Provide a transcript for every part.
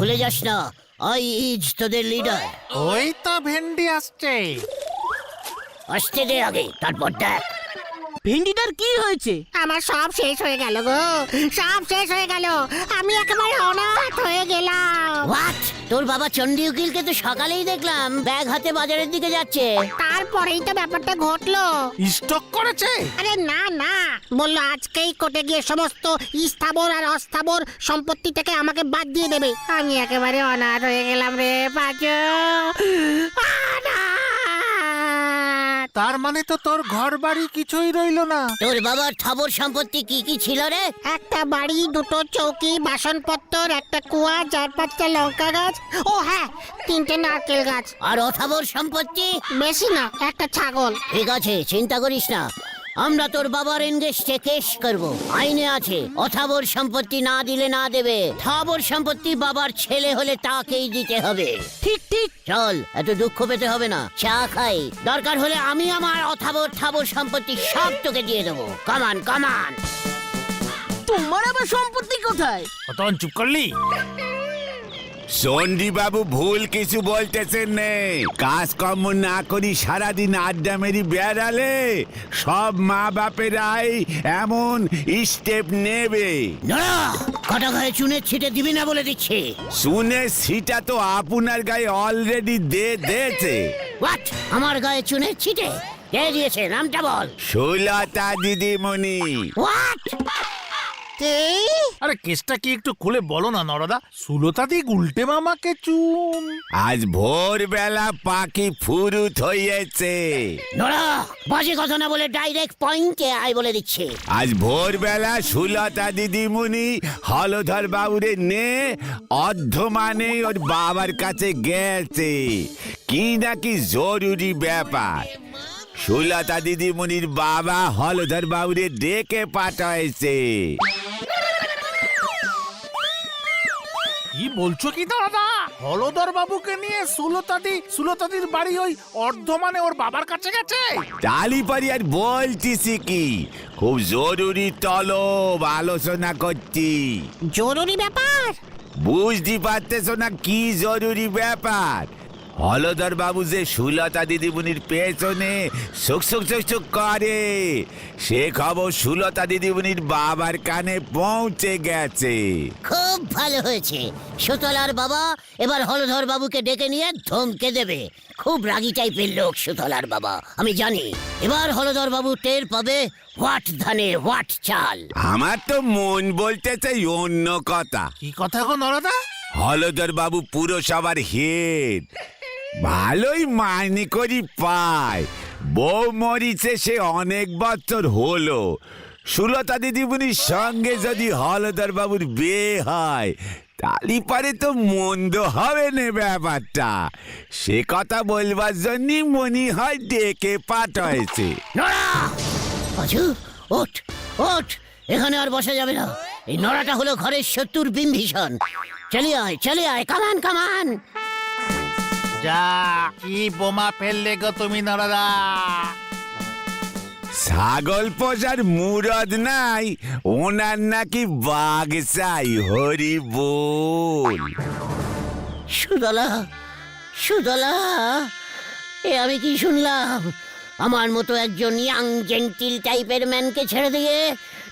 ভুলে যাস না, আই ইজ তোদের লিডার। ওই তো ভেন্ডি আসছে। আসতে দে আগে, তারপর দেখ। ভেন্ডিটার কি হয়েছে? আমার সব শেষ হয়ে গেল গো, সব শেষ হয়ে গেল। আমি একেবারে অনাথ হয়ে গেলাম। হোয়াট? তোর বাবা চন্ডী উকিলকে তো সকালেই দেখলাম ব্যাগ হাতে বাজারের দিকে যাচ্ছে। তারপরেই তো ব্যাপারটা ঘটলো। স্টক করেছে? আরে না না, বললো আজকেই কোর্টে গিয়ে সমস্ত স্থাবর আর অস্থাবর সম্পত্তি থেকে আমাকে বাদ দিয়ে দেবে। আমি একেবারে অনাথ হয়ে গেলাম রে পাঁচু। তার মানে তো তোর ঘর বাড়ি কিছুই রইলো না। তোর বাবার ঠাবর সম্পত্তি কি কি ছিল রে? একটা বাড়ি, দুটো চৌকি, বাসনপত্র, একটা কুয়া, 4-5টা লঙ্কা গাছ, ও হ্যাঁ 3টে নারকেল গাছ। আর অথাবর সম্পত্তি? বেশি না, একটা ছাগল। ঠিক আছে, চিন্তা করিস না, আমরা তোর বাবার এনগেস্টে কেস করব। আইনে আছে অথাবর সম্পত্তি না দিলে না দেবে, থাবর সম্পত্তি বাবার ছেলে হলে তাকেই দিতে হবে। ঠিক ঠিক। চল, এত দুঃখ পেতে হবে না, চা খাই। দরকার হলে আমি আমার অথাবর থাবর সম্পত্তি সব তোকে দিয়ে দেবো। কামান কামান। তোমার আবার সম্পত্তি কোথায়? তখন চুপ করলি? চন্ডী বাবু ভুল কিছু বলতেছেন নে। কাজকর্ম না করি সারাদিন আড্ডা মেরি বেড়ালে সব মা বাপেরাই এমন স্টেপ নেবে। না, কটা গায়ে চুনের ছিটে দিবি না বলে দিচ্ছি। শুনে সিটা তো আপনার গায়ে অলরেডি দিয়েছে। হোয়াট? আমার গায়ে চুনের ছিটে কে দিয়েছে? নামটা বল। সুলতা দিদিমণি। হোয়াট? আরে কেসটা কি একটু খুলে বলো না নরদা। সুলতা দি গুলটে মামাকে চুন। আজ ভোরবেলা পাখি ফুরুত হয়েছে। নোরা, বাজে কথা না বলে ডাইরেক্ট পয়েন্টে আয় বলে দিচ্ছে। আজ ভোরবেলা সুলতা দিদিমণি হলধর বাবুরে নে অর্ধমানে ওর বাবার কাছে গেছে, কি নাকি জরুরি ব্যাপার। সুলতা দিদিমণির বাবা হলধর বাবুরে ডেকে পাঠাইছে। কি বলছো কি দাদা? হলদর বাবুকে নিয়ে সুলতাদির বাড়ি ওই অর্ধমানে ওর বাবার কাছে গেছে? টালিপারি আর বলতিছি কি, খুব জরুরি তলব আলোচনা করছি। জরুরি ব্যাপার? বুঝতে পারতেছো না কি জরুরি ব্যাপার? হলধর বাবু যে সুলতা দিদিমণির পেছনে সুখ সুখ সুখ সুখ করে, সে খবর সুলতা দিদিমণির বাবার কানে পৌঁছে গেছে। খুব ভালো হয়েছে, সুতলার বাবা এবার হলধর বাবুকে ডেকে নিয়ে ধমকে দেবে। খুব রাগী টাইপের লোক সুতলার বাবা, আমি জানি। এবার হলধর বাবু টের পাবে হোয়াট ধানে হোয়াট চাল। আমার তো মন বলতেছে অন্য কথা। কি কথা গো নরদা? হলধর বাবু পুরসভার হেড, ভালোই মাইনে করি পায়। বউ মরিছে সে অনেক বছর হলো। সুলতা দিদিমণির সঙ্গে যদি হলধর বাবুর বিয়ে হয় তালি পারে তো মন্দ হবে না ব্যাপারটা। সে কথা বলবার জন্যই মনে হয় ডেকে পাঠাইছে। নড়া! পাঁচু, ওঠ ওঠ, এখানে আর বসা যাবে না। এই নড়াটা হলো ঘরের শত্রুর বিম্ভীষণ। চলে আয়, কামান কামান। যা, কি বোমা ফেললে গো তুমি নরদা? ছাগল পোষার মুরদ নাই, ওনার নাকি বাঘ চাই। হরি বল। সুদলা, সুদলা, এ আমি কি শুনলাম? আমার মতো একজন ইয়াং জেন্টিল টাইপের ম্যানকে ছেড়ে দিয়ে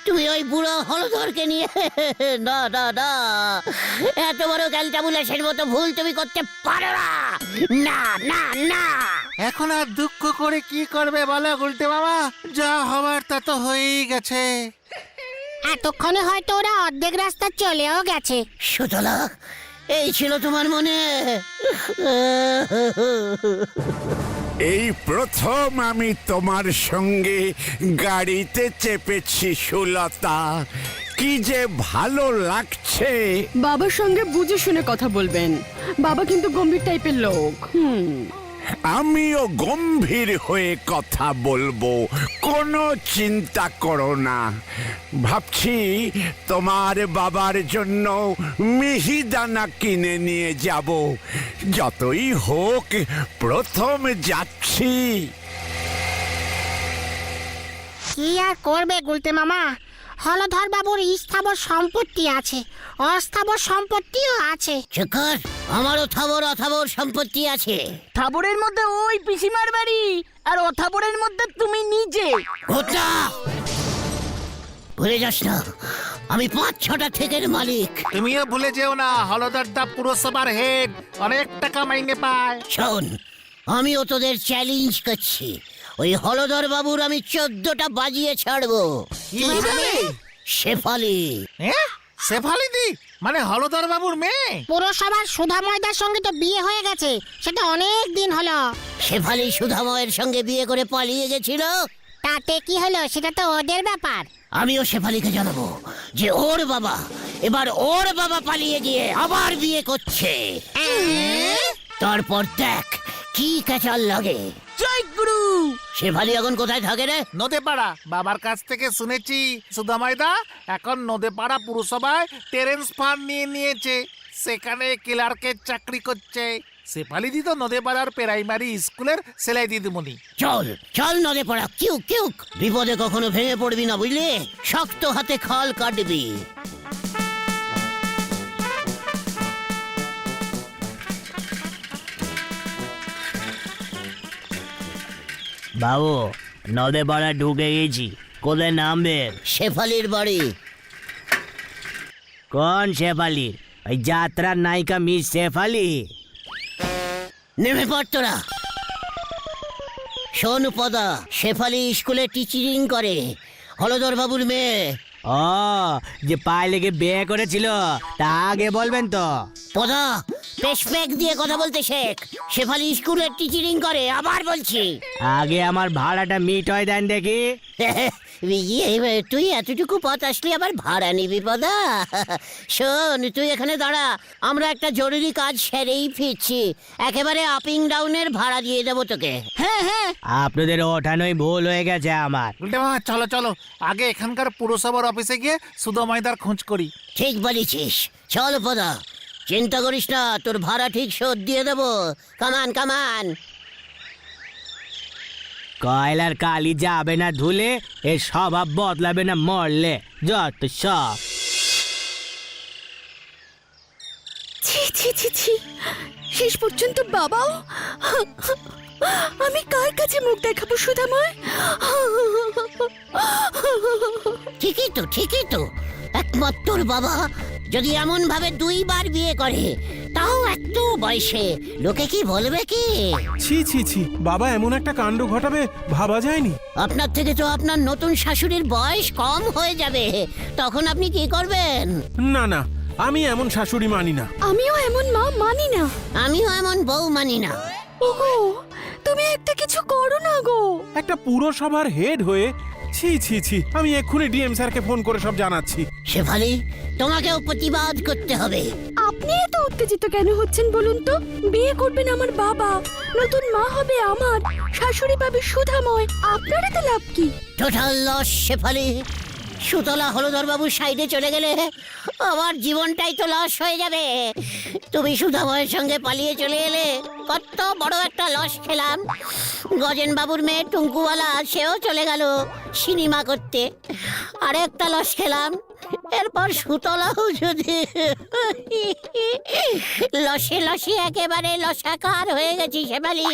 তুমি ওই বুড়ো হলধরকে নিয়ে? না না না, এত বড় ক্যালটাবুলাসের মতো ভুল তুমি করতে পারো না। না না না। এখন আর দুঃখ করে কি করবে বলো গুলটে মামা? যা হবার তা তো হয়েই গেছে। এতক্ষণে হয়তো ওরা অর্ধেক রাস্তা চলেও গেছে। সুতলা, এই ছিল তোমার মনে? এই প্রথম আমি তোমার সঙ্গে গাড়িতে চেপেছি সুলতা, কি যে ভালো লাগছে। বাবার সঙ্গে বুঝে শুনে কথা বলবেন, বাবা কিন্তু গম্ভীর টাইপের লোক। আমিও গম্ভীর হয়ে কথা বলবো, কোনো চিন্তা করো না। ভাবছি তোমার বাবার জন্য মিহিদানা কিনে নিয়ে যাব। যতই হোক প্রথম যাচ্ছি। কি আর করবে গুলতে মামা, হলধর বাবুর স্থাবর সম্পত্তি আছে, অস্থাবর সম্পত্তিও আছে। চেকার, আমারও থাবর অথাবর সম্পত্তি আছে। থাবরের মধ্যে ওই পিসিমার বাড়ি, আর অথাবরের মধ্যে তুমি নিজে। ঘটনা ভুলে যাস না, আমি 5-6টা থেকের মালিক। তুমিও ভুলে যেও না, হলদরদা পুরসভার হেড, অনেক টাকা মাইনে পায়। শোন, আমিও তোদের চ্যালেঞ্জ করছি, ওই হলধর বাবুর আমি 14টা বাজিয়ে ছাড়বো। কিভাবে? শেফালি। হ্যাঁ, শেফালিদি মানে হলদর বাবুর মেয়ে? পুরসভার সুধাময়দার সঙ্গে তো বিয়ে হয়ে গেছে, সেটা অনেক দিন হলো। শেফালি সুধাময়ের সঙ্গে বিয়ে করে পালিয়ে গেছিল। তাতে কি হলো, সেটা তো ওদের ব্যাপার। আমিও শেফালিকে জানাবো যে ওর বাবা পালিয়ে গিয়ে আবার বিয়ে করছে। তারপর দেখ কি কাচাল লাগে। জয় গুরু। শেফালি এখন কোথায় থাকে রে? নদেপাড়া। বাবার কাছ থেকে শুনেছি সুদামাইদা এখন নদেপাড়া পুরসভায় টেরেন্স ফার্ম নিয়ে নিয়েছে, সেখানে ক্লার্কের চাকরি করছে। শেফালিদি তো নদেপাড়ার প্রাইমারি স্কুলের সেলাই দিদিমণি। চল চল নদে পড়া, কিউক কিউক। বিপদে কখনো ভেঙে পড়বি না, বুঝলি? শক্ত হাতে খাল কাটবি। বাবু, নদে পাড়া ঢুকে গেছি, কোথায় নামবেন? শেফালির বাড়ি। কোন শেফালির? ওই যাত্রার নায়িকা মিস শেফালি? নেমে পড় তোরা। শোন পদা, শেফালি স্কুলে টিচিং করে, হলধর বাবুর মেয়ে। ও, যে পায়ে লেগে বিয়ে করেছিল, তা আগে বলবেন তো। পদা, পেশপ্যাক দিয়ে কথা বলতে শেখ। শেফালি স্কুলে টিচিং করে, আবার বলছি। আগে আমার ভাড়াটা মিট হয় দেন দেখি। তুই এতটুকু পথ আসলি আবার ভাড়া নিবি পদা? শোন, তুই এখানে দাঁড়া, আমরা একটা জরুরি কাজ সেরেই ফিরছি। একেবারে আপিং ডাউনের ভাড়া দিয়ে দেবো তোকে। হ্যাঁ হ্যাঁ, আপনাদের ওঠানোই ভুল হয়ে গেছে আমার। উল্টে মামা, চলো চলো, আগে এখানকার পুরসভার অফিসে গিয়ে সুদামাইদার খোঁজ করি। ঠিক বলেছিস, চল পদা, চিন্তা করিস না, তোর ভাড়া ঠিক শোধ দিয়ে দেবো। কামান কামান। কয়লার কালি যাবে না ধুলে, এ স্বভাব বদলাবে না মরলে, যত সব। ছি ছি ছি ছি, শেষ পর্যন্ত বাবাও। আমি কার কাছে মুখ দেখাবো সুধাময়? ঠিকই তো একমাত্র বাবা যদি এমন ভাবে 2বার বিয়ে করে, তাও এত বয়সে, লোকে কি বলবে কি? ছি ছি ছি, বাবা এমন একটা কাণ্ড ঘটাবে ভাবা যায়নি। আপনার থেকে তো আপনার নতুন শাশুড়ির বয়স কম হয়ে যাবে, তখন আপনি কি করবেন? না না, আমি এমন শাশুড়ি মানি না। আমিও এমন মা মানি না। আমিও এমন বউ মানি না। ওগো, তুমি একটা কিছু করো না গো। একটা পুরসভার হেড হয়ে, ছি ছি ছি, আমি এক্ষুনি ডিএম স্যারকে ফোন করে সব জানাচ্ছি। শেফালি, তোমাকেও প্রতিবাদ করতে হবে। আপনি এত উত্তেজিত কেন হচ্ছেন বলুন তো? বিয়ে করবেন আমার বাবা, নতুন মা হবে আমার, শাশুড়ি পাবে সুধাময়, আপনার এতে লাভ কি? Total loss Shefali. সুতলা হলধর বাবুর সাইডে চলে গেলে আমার জীবনটাই তো লস হয়ে যাবে। তুমি সুধাময়ের সঙ্গে পালিয়ে চলে এলে, কত বড় একটা লস খেলাম। গজেন বাবুর মেয়ে টুঙ্কুওয়ালা, সেও চলে গেল সিনেমা করতে, আরেকটা লস খেলাম। এরপর সুতলাও যদি লসে লসে একেবারে লসাকার হয়ে গেছি শেফালি।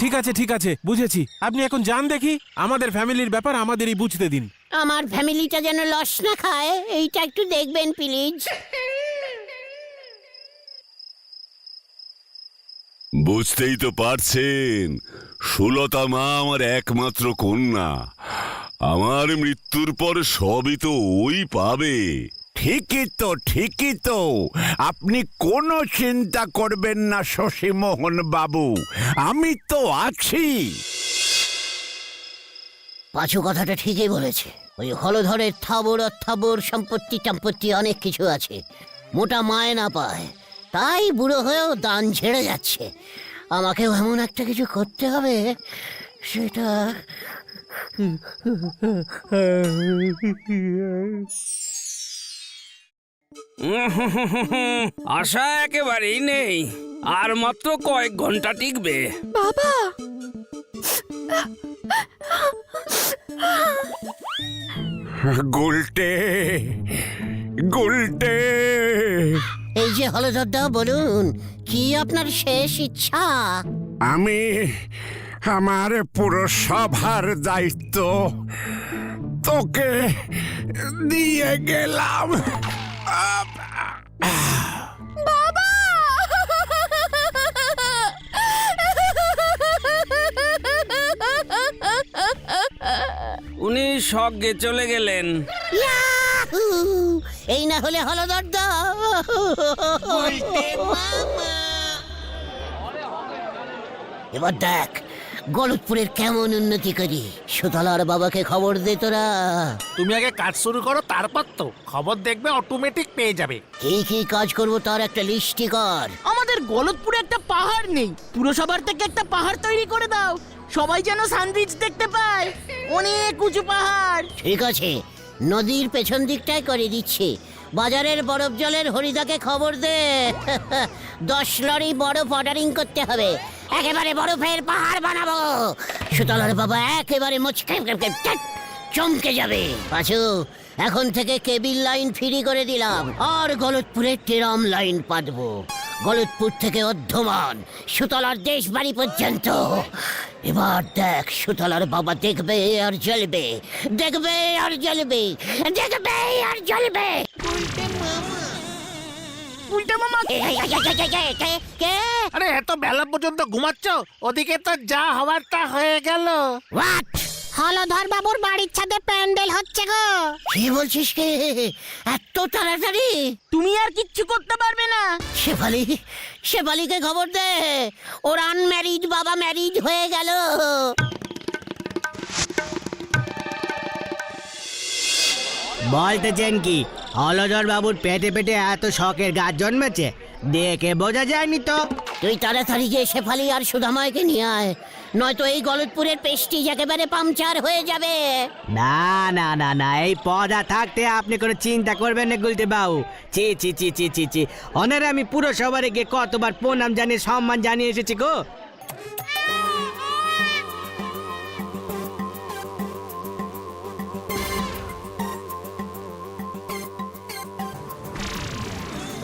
ঠিক আছে, বুঝেছি। আপনি এখন যান দেখি, আমাদের ফ্যামিলির ব্যাপার আমাদেরই বুঝতে দিন। আমার ফ্যামিলিটা যেন লস না খায়, এইটা একটু দেখবেন প্লিজ। বুঝতেই তো পারছেন, সুলতা মা আমার একমাত্র কন্যা। আমার মৃত্যুর পর সবই তো ওই পাবে। ঠিকই তো, আপনি কোনো চিন্তা করবেন না শশীমোহন বাবু, আমি তো আছি। পাঁচু কথাটা ঠিকই বলেছে। ওই হলধরের থাবর সম্পত্তি অনেক কিছু আছে, মোটা মায়না পায়, তাই বুড়ো হয়েও দান ছেড়ে যাচ্ছে। আমাকেও এমন একটা কিছু করতে হবে, সেটা আশা একেবারেই নেই, আর মাত্র কয়েক ঘন্টা টিকবে। বাবা, গুলটে গুলটে এই যে হলধরদা, বলুন কি আপনার শেষ ইচ্ছা? আমি আমার পুরসভার দায়িত্ব তোকে দিয়ে গেলাম। উনি স্বর্গে চলে গেলেন। ইয়াহু! এই না হলে হলধরদা। এবার দেখ গলতপুরের কেমন উন্নতি করি। সুতলার বাবাকে খবর দে তোরা। তুমি আগে কাজ শুরু করো, তারপর তো খবর দেখবে অটোমেটিক পেয়ে যাবে। কি কি কাজ করব তার একটা লিস্টি কর। আমাদের গলতপুরে একটা পাহাড় নেই, পুরসভার থেকে একটা পাহাড় তৈরি করে দাও, সবাই যেন সানবিচ দেখতে পায়। অনেক উঁচু পাহাড়। ঠিক আছে, নদীর পেছন দিকটায় করে দিচ্ছি। বাজারের বরফ জলের হরিদাকে খবর দে। 10 লরি বরফ অর্ডারিং করতে হবে। একেবারে বরফের পাহাড় বানাবো। সুতলার বাবা একেবারে মুচকে চমকে যাবে। পাঁচু, এখন থেকে কেবিল লাইন ফ্রি করে দিলাম, আর গলতপুরে টেরাম লাইন পাতবো। গলতপুর থেকে অর্ধমান সুতলার দেশ বাড়ি পর্যন্ত। এবার দেখ সুতলার বাবা দেখবে আর জ্বলবে, দেখবে আর জ্বলবে, দেখবে আর জ্বলবে। উল্টে মামা, কে? আরে এত বেলা পর্যন্ত ঘুমাচ্ছ? ওদিকে তো যা হওয়ার তা হয়ে গেল। হোয়াট? হলধর বাবুর বাড়ির ছাদে প্যান্ডেল হচ্ছে গো। কি বলছিস কে? এত তাড়াতাড়ি? তুমি আর কিচ্ছু করতে পারবে না। শেফালিকে খবর দে, ওর আনম্যারিড বাবা ম্যারিড হয়ে গেল। বলতেছেন কি হলধর বাবুর পেটে পেটে এত শখের গাছ জন্মেছে? দেখে বোঝা যায়নি তো। তুই তাড়াতাড়ি গিয়ে শেফালি আর সুধাময়কে নিয়ে আয়, নয়তো এই গলতপুরের পেস্টিজ একেবারে পাংচার হয়ে যাবে। না না না না, এই পদা থাকতে আপনি কোনো চিন্তা করবেন না গুলটে বাবু। চি চি চি চি চি চি, অনারে আমি পুরো সবারে গিয়ে কতবার প্রণাম জানিয়ে সম্মান জানিয়ে এসেছি গো।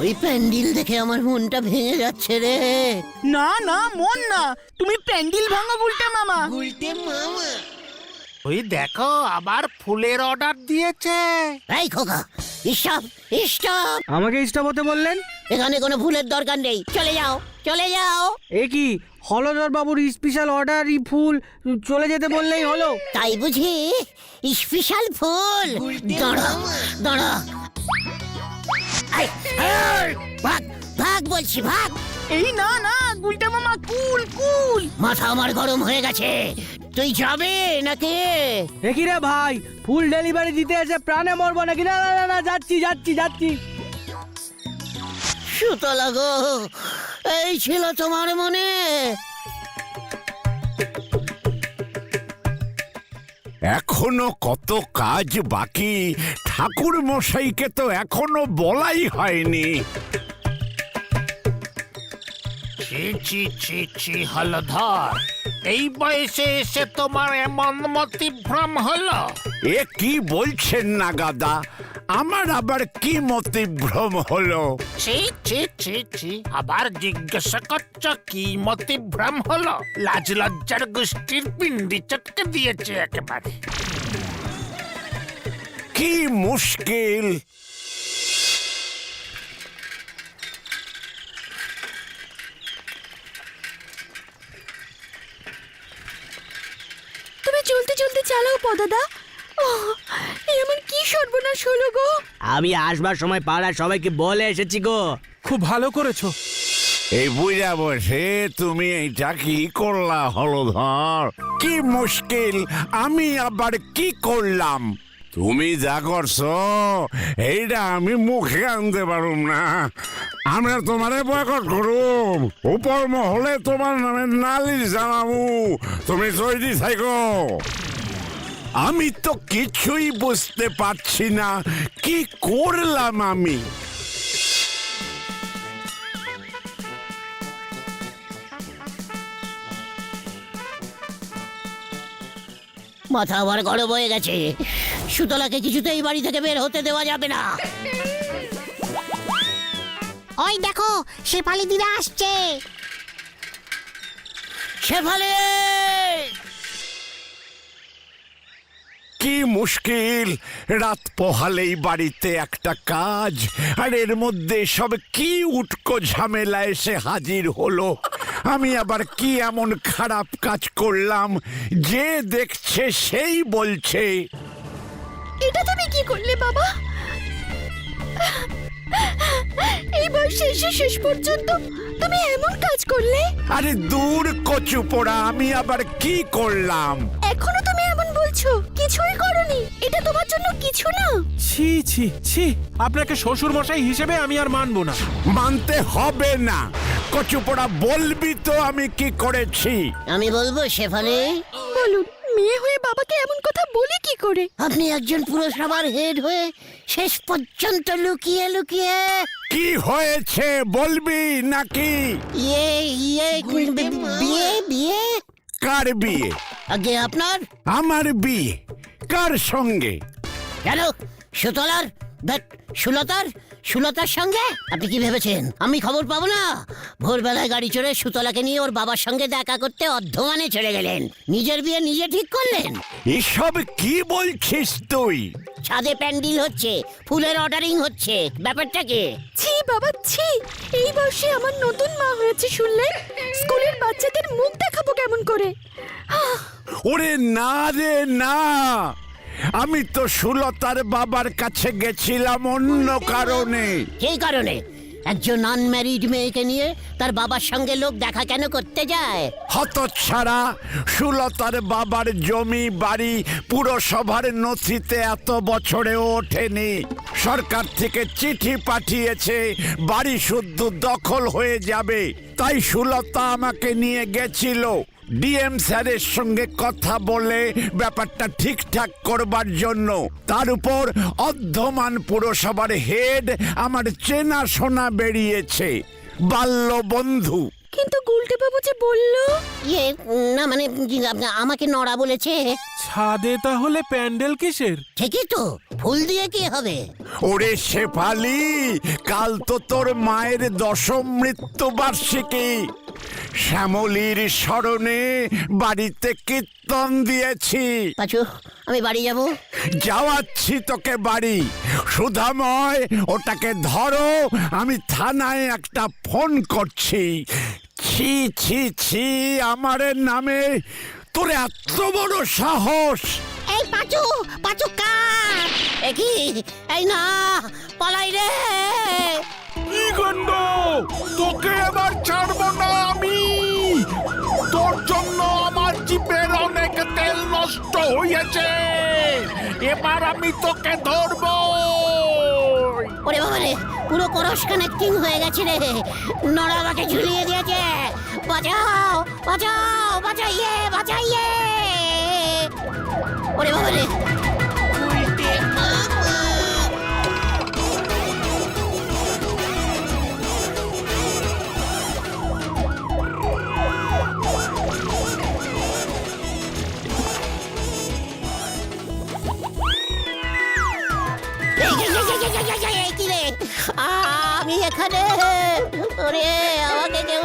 ওই প্যান্ডেল দেখে আমার মনটা ভেঙে যাচ্ছে রে। না না, মন না, তুমি প্যান্ডেল ভাঙো উল্টে মামা। ওই দেখো আবার ফুলের অর্ডার দিয়েছে। এই খোকা, স্টপ স্টপ। আমাকে স্টপ হতে বললেন? এখানে কোনো ফুলের দরকার নেই, চলে যাও চলে যাও। এ কি হলধর বাবুর স্পেশাল অর্ডার ফুল চলে যেতে বললেই হলো? তাই বুঝি স্পেশাল ফুল? দাঁড়া দাঁড়া, এই, এই, ভাগ ভাগ বলছি, ভাগ। এই না না উল্টে মামা, কুল কুল। মাথা আমার গরম হয়ে গেছে, তুই যাবে নাকি? এ কি রে ভাই, ফুল ডেলিভারি দিতে এসে প্রাণে মরবো নাকি? না না না না, যাচ্ছি যাচ্ছি যাচ্ছি। সুতলা গো, এই ছিল তোমার মনে? এখনো কত কাজ বাকি, ঠাকুর মশাইকে তো এখনো বলাই হয়নি। ছি ছি ছি ছি হলধর, এই বয়সে এসে তোমার এমন মতিভ্রম হলো? এ কি বলছেন না গাদা, আমার আবার কি মতিভ্রম হলো? ছি ছি ছি ছি, আবার জিজ্ঞাসা করছ কি মতিভ্রম হলো? লাজ লজ্জার গোষ্ঠীর পিন্ডি চটকে দিয়েছে একেবারে। কি মুশকিল। তুমি চলতে চলতে চালাও পদাদা। এমন কি সর্বনাশ হলো গো। আমি আসবার সময় পাড়ার সবাইকে বলে এসেছি গো। খুব ভালো করেছো। এই বুঝা বসে তুমি এইটা কি করলা হলধর? কি মুশকিল, আমি আবার কি করলাম? তুমি যা করছো এইটা আমি মুখে আনতে পারুম না। আমরা তোমারে বয়কট করুম, উপর মহলে তোমার নামে নালিশ জানাবো। তুমি তৈরি থাকো। আমি তো কিছুই বুঝতে পারছি না কি করলাম আমি। মাথা আবার গরম হয়ে গেছে, সুতলাকে কিছুতেই বাড়ি থেকে বের হতে দেওয়া যাবে না। ওই দেখো শেফালি দিদা আসছে। শেফালি! কি মুশকিল, রাত পোহালেই বাড়িতে একটা কাজ, আর এর মধ্যে সব কি উটকো ঝামেলা এসে হাজির হলো। আমি আবার কি এমন খারাপ কাজ করলাম যে দেখছে সেই বলছে? এটা তুমি কি করলে বাবা? এই বয়সে এসে শেষ পর্যন্ত তুমি এমন কাজ করলে? আরে দূর কচু পোড়া, আমি আবার কি করলাম? এখনো তুমি এমন বলছো? কিছুই করনি। এটা তোমার জন্য কিছু না। ছি ছি ছি, আপনাকে শ্বশুর মশাই হিসেবে আমি আর মানবো না। মানতে হবে না। কচু পোড়া, বলবি তো আমি কি করেছি? আমি বলবো শেফালি। বলুন, মেয়ে হয়ে বাবাকে এমন কথা বলে কি করে? আপনি একজন পুরসভার হেড হয়ে শেষ পর্যন্ত লুকিয়ে লুকিয়ে কি হয়েছে বলবি নাকি? বিয়ে বিয়ে কার বিয়ে? আগে আপনার। আমার বিয়ে? কার সঙ্গে? কেন? সুতলার সুলতার সঙ্গে? আপনি কি ভেবেছেন আমি খবর পাবো না? ভোরবেলায় গাড়ি চড়ে সুতলাকে নিয়ে ওর বাবার সঙ্গে দেখা করতে অর্ধমানে চলে গেলেন। নিজের বিয়ে নিজে ঠিক করলেন। এসব কি বলছিস তুই? ছাদে প্যান্ডেল হচ্ছে, ফুলের অর্ডারিং হচ্ছে, ব্যাপারটা কি? ছি বাবা ছি, এই বয়সে আমার নতুন মা হয়েছে শুনলে স্কুলের বাচ্চাদের মুখ দেখাবো কেমন করে? ওরে না রে না, আমি তো সুলতার বাবার কাছে গেছিলাম অন্য কারণে। সেই কারণে একজন আনম্যারিড মেয়েকে নিয়ে তার বাবার সঙ্গে লোক দেখা কেন করতে যায়? হতচ্ছাড়া, সুলতার বাবার জমি বাড়ি পুরসভার নথিতে এত বছরেও ওঠেনি। সরকার থেকে চিঠি পাঠিয়েছে বাড়ি শুদ্ধ দখল হয়ে যাবে, তাই সুলতা আমাকে নিয়ে গেছিল ডিএম স্যারের সঙ্গে কথা বলে ব্যাপারটা ঠিকঠাক করবার জন্য। তার উপর অর্ধমান পুরসভার হেড আমার চেনা শোনা বেরিয়েছে, বাল্য বন্ধু। কিন্তু গুলটে বাবু যে বললো। না মানে আমাকে নড়া বলেছে। ছাদে তাহলে প্যান্ডেল কিসের? ঠিকই তো, ফুল দিয়ে কি হবে? ওরে শেফালি, কাল তো তোর মায়ের 10ম মৃত্যুবার্ষিকী। শ্যামলীর স্মরণে বাড়িতে কীর্তন দিয়েছি। পাচু, আমি বাড়ি যাব। যাওয়াচ্ছি তোকে বাড়ি। সুধাময়, ওটাকে ধরো, আমি থানায় একটা ফোন করছি। ছি ছি ছি, আমার নামে তোর এত বড় সাহস! এই পাচু পাচু কার? একই এই না, পালাই রে। তোকে এবার ছাড়বো না আমি। তোর জন্য আমার জিপের অনেক তেল নষ্ট হয়েছে, এবার আমি তোকে ধরবো। ওরে বাবা রে, পুরো ক্রস কানেক্টিং হয়ে গেছে রে। নড়া আমাকে ঝুলিয়ে দিয়েছে। বাঁচাও বাঁচাও, বাঁচাইয়ে বাঁচাইয়ে। ওরে বাবা রে। আমি এখানে। ওরে আমাকে কেউ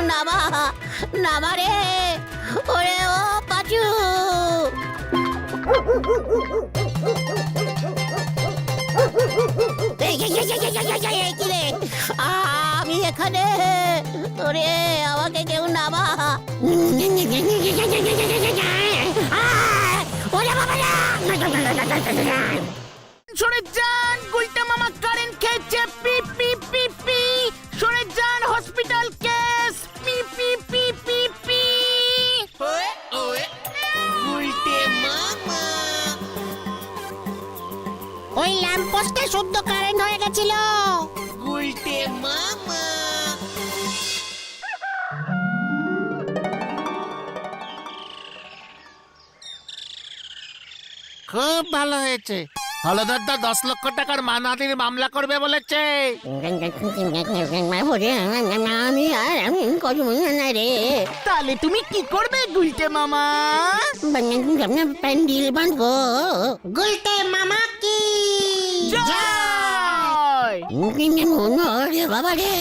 নামা রে। ওরে ও পাচু। আমি এখানে। ওরে আমাকে কেউ নামা। ওরে বাবা না। সরে যান, গুলটে মামা কারেন্ট খেয়েছে, পি পি পি পি। সরে যান, hospital case, P P P P P. ওই ল্যাম্পপোস্টে শুদ্ধ কারেন্ট হয়ে গেছিল। খুব ভালো হয়েছে। হলদরদা 10 লক্ষ টাকার মানহানির মামলা করবে বলেছে। আমি আর করবো না রে। তাহলে তুমি কি করবে গুলটে মামা? প্যান্ডেল বাঁধবো। গুলটে মামা কি জয়! বাবা রে